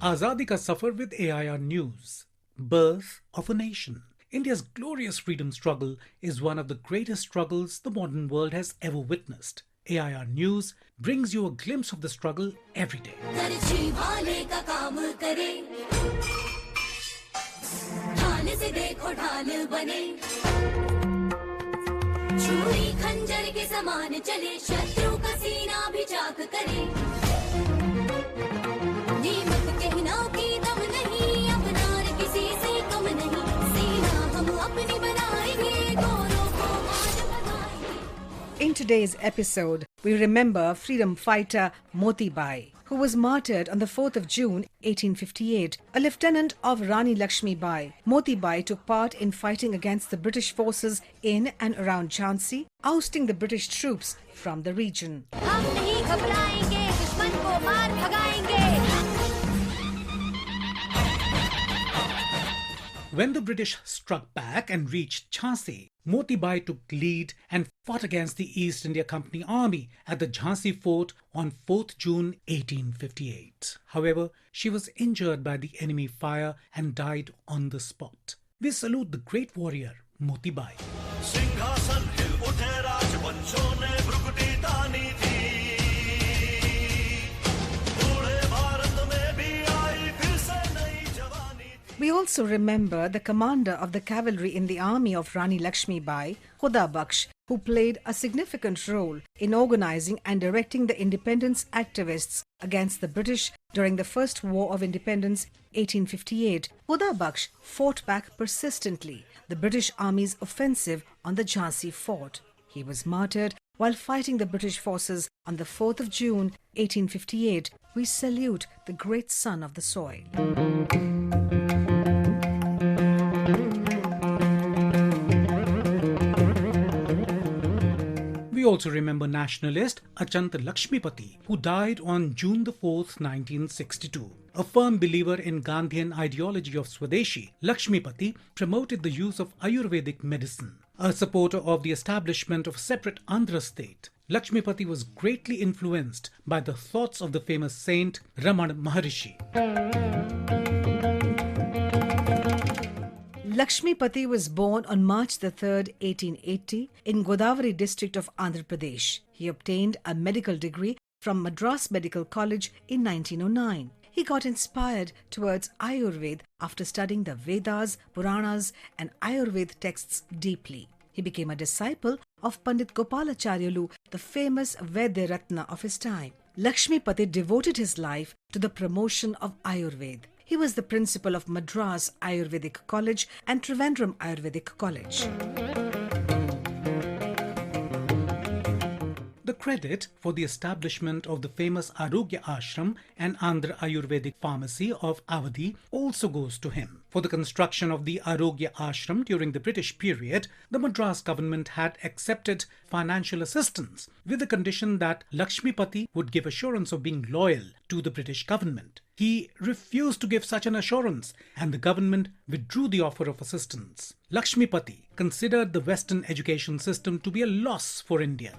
Azadi Ka Safar with AIR News. Birth of a Nation. India's glorious freedom struggle is one of the greatest struggles the modern world has ever witnessed. AIR News brings you a glimpse of the struggle every day. In today's episode, we remember freedom fighter Moti Bai, who was martyred on the 4th of June 1858, a lieutenant of Rani Lakshmi Bai. Moti Bai took part in fighting against the British forces in and around Jhansi, ousting the British troops from the region. When the British struck back and reached Jhansi, Moti Bai took lead and fought against the East India Company Army at the Jhansi fort on 4th June 1858. However, she was injured by the enemy fire and died on the spot. We salute the great warrior Moti Bai. We also remember the commander of the cavalry in the army of Rani Lakshmi Bai, Khuda Baksh, who played a significant role in organizing and directing the independence activists against the British during the First War of Independence 1858. Khuda Baksh fought back persistently the British Army's offensive on the Jhansi fort. He was martyred while fighting the British forces on the 4th of June 1858. We salute the great son of the soil. We also remember nationalist Achanta Lakshmipathy, who died on June the 4th, 1962. A firm believer in Gandhian ideology of Swadeshi, Lakshmipathy promoted the use of Ayurvedic medicine. A supporter of the establishment of a separate Andhra state, Lakshmipathy was greatly influenced by the thoughts of the famous saint Ramana Maharishi. Lakshmipathy was born on March 3, 1880 in Godavari district of Andhra Pradesh. He obtained a medical degree from Madras Medical College in 1909. He got inspired towards Ayurveda after studying the Vedas, Puranas and Ayurveda texts deeply. He became a disciple of Pandit Gopalacharyalu, the famous Vaidya Ratna of his time. Lakshmipathy devoted his life to the promotion of Ayurveda. He was the principal of Madras Ayurvedic College and Trivandrum Ayurvedic College. The credit for the establishment of the famous Arogya Ashram and Andhra Ayurvedic Pharmacy of Awadhi also goes to him. For the construction of the Arogya Ashram during the British period, the Madras government had accepted financial assistance with the condition that Lakshmipathy would give assurance of being loyal to the British government. He refused to give such an assurance and the government withdrew the offer of assistance. Lakshmipathy considered the Western education system to be a loss for India.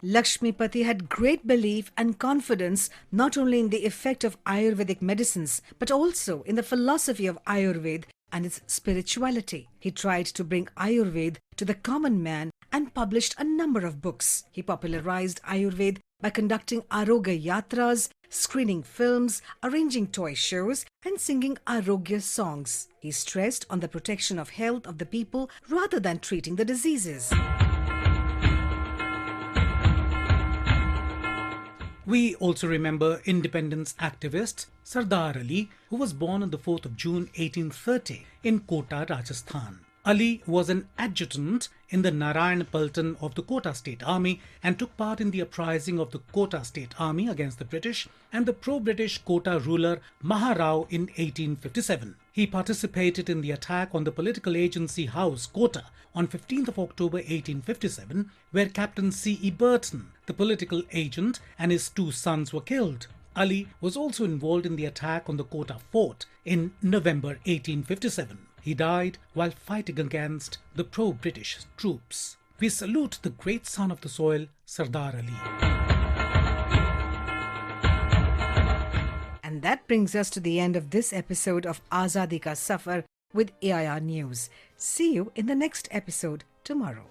Lakshmipathy had great belief and confidence not only in the effect of Ayurvedic medicines but also in the philosophy of Ayurveda and its spirituality. He tried to bring Ayurveda to the common man and published a number of books. He popularized Ayurveda by conducting Arogya Yatras, screening films, arranging toy shows and singing Arogya songs. He stressed on the protection of health of the people rather than treating the diseases. We also remember independence activist Sardar Ali, who was born on the 4th of June 1830 in Kota, Rajasthan. Ali was an adjutant in the Narayan Paltan of the Kota State Army and took part in the uprising of the Kota State Army against the British and the pro-British Kota Ruler Maharao in 1857. He participated in the attack on the political agency house Kota on 15th of October 1857, where Captain C.E. Burton, the political agent, and his two sons were killed. Ali was also involved in the attack on the Kota fort in November 1857. He died while fighting against the pro-British troops. we salute the great son of the soil, Sardar Ali. And that brings us to the end of this episode of Azadi Ka Safar with AIR News. See you in the next episode tomorrow.